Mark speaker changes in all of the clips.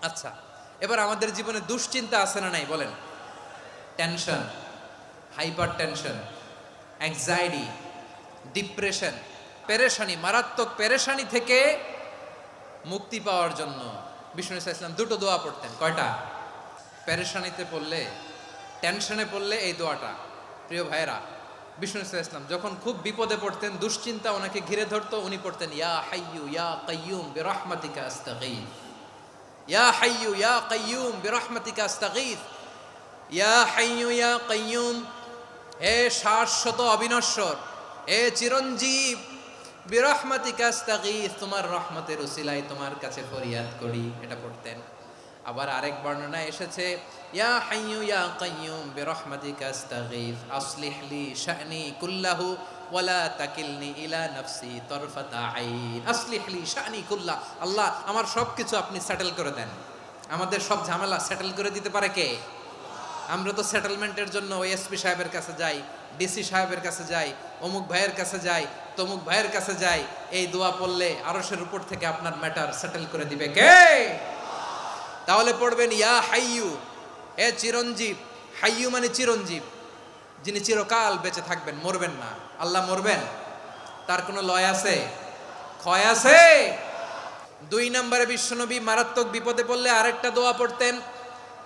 Speaker 1: আচ্ছা, এবার আমাদের জীবনে দুশ্চিন্তা আছে না নাই বলেন? Tension, hyper tension, anxiety, depression, পেরেশানি, মারাত্মক পেরেশানি থেকে মুক্তি পাওয়ার জন্য বিষ্ণু ইসলাম দুটো দোয়া পড়তেন। কয়টা? পেরেশানিতে পড়লে, টেনশনে পড়লে এই দোয়াটা। প্রিয় ভাইয়েরা, বিষ্ণু ইসলাম যখন খুব বিপদে পড়তেন, দুশ্চিন্তা ওনাকে ঘিরে ধরতো, উনি পড়তেন ইয়া হাইয়ু ইয়া কাইয়ুম বিরহমাতিকা আস্তাগীথ, ইয়া হাইয়ু ইয়া কাইয়ুম বিরহমাতিকা আস্তাগীথ, ইয়া হাইয়ু ইয়া কাইয়ুম, হে শাশ্বত অবিনশ্বর, হে চিরঞ্জীব, বিরহমাতিকা আস্তাগীথ, তোমার রহমতের উসিলায় তোমার কাছে ফরিয়াদ করি। এটা পড়তেন। আবার আরেক বর্ণনা এসেছে ইয়া হাইয়ু ইয়া কাইয়ুম বিরহমাতিকা আস্তাগীথ আসলিহ লি শা'নি কুল্লাহু ওয়ালা তাকিলনি ইলা নাফসি তরফাতা আইন। আসলিহ লি শা'নি কুল্লাহ, আল্লাহ আমার সবকিছু আপনি সেটেল করে দেন। আমাদের সব ঝামেলা সেটেল করে দিতে পারে কে? আমরা তো সেটেলমেন্টের জন্য এসপি সাহেবের কাছে যাই, ডিসি সাহেবের কাছে যাই, অমুক ভাইয়ের কাছে যাই, তমুক ভাইয়ের কাছে যাই। এই দোয়া পড়লে আরশের উপর থেকে আপনার ম্যাটার সেটেল করে দিবে কে? তাহলে পড়বেন ইয়া হাইয়ু, হে চিরঞ্জীব। হাইয়ু মানে চিরঞ্জীব, যিনি চিরকাল বেঁচে থাকবেন, মরবেন না। আল্লাহ মরবেন? তার কোনো লয় আছে? ক্ষয় আছে? 2 নম্বরে বিশ্বনবী মারাত্মক বিপদে পড়লে আরেকটা দোয়া পড়তেন,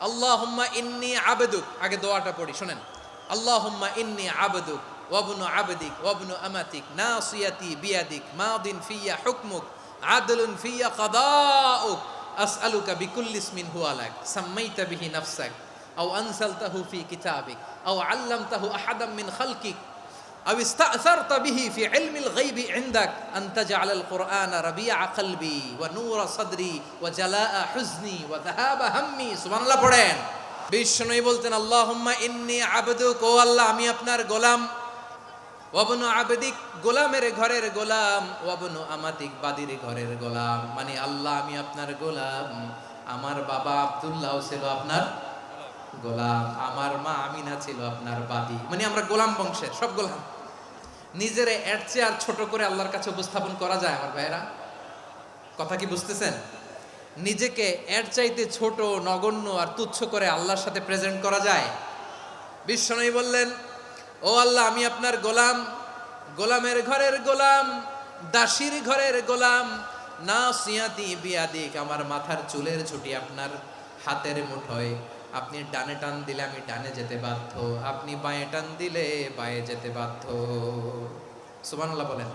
Speaker 1: আল্লাহুম্মা ইন্নী আবদুক। আগে দোয়াটা পড়ি, শুনেন। আল্লাহুম্মা ইন্নী আবদুক ওয়াবনু আবদিক ওয়াবনু আমাতিক নাসিয়াতি বিয়াদিক মাদিন ফিয়া হুকমুক আদলুন ফিয়া কাদাউক আসআলুকা বিকুল্লি ইসমিন হুয়া লাক সাম্মাইতা বিহি নাফসাক আও আনসালতাহু ফি কিতাবিক আও আল্লামতাহু আহাদাম মিন খালকিক আও ইস্তা'সারতা বিহি ফি ইলমিল গায়বি ইনদাক আন তাজআলাল কুরআনা রাবিআ কলবি ওয়া নূরা সাদরি ওয়া জালাআ হুজনি ওয়া যাহাবা হাম্মি। সুবহানাল্লাহ পড়েন। বিষ্ণুই বলতেন আল্লাহুম্মা ইন্নী আবদুক, ও আল্লাহ আমি আপনার গোলাম, ওয়াবনু আবদিক, গোলামের ঘরের গোলাম, ওয়াবনু আমাতিক, বাদির ঘরের গোলাম। মানে আল্লাহ আমি আপনার গোলাম, আমার বাবা আব্দুল্লাহ ছিল আপনার গোলাম, আমার মা আমিনা ছিল আপনার বাদী। মানে আমরা গোলাম বংশের, সব গোলাম। নিজেরে এর চেয়ে আর ছোট করে আল্লাহর কাছে উপস্থাপন করা যায় আমার ভাইয়েরা? কথা কি বুঝতেছেন? নিজেকে এর চাইতে ছোট, নগণ্য আর তুচ্ছ করে আল্লাহর সাথে প্রেজেন্ট করা যায়? বিশ্বনবী বললেন, ও আল্লাহ আমি আপনার গোলাম, গোলামের ঘরের গোলাম, দাসীর ঘরের গোলাম, নাসিয়াতি বিয়াদিক, আমার মাথার চুলের ঝুঁটি আপনার হাতের মুঠোয়। আপনি ডানে টান দিলে আমি ডানে যেতে বাধ্য, আপনি বাঁয়ে টান দিলে বাঁয়ে যেতে বাধ্য। সুবহানাল্লাহ বলেন।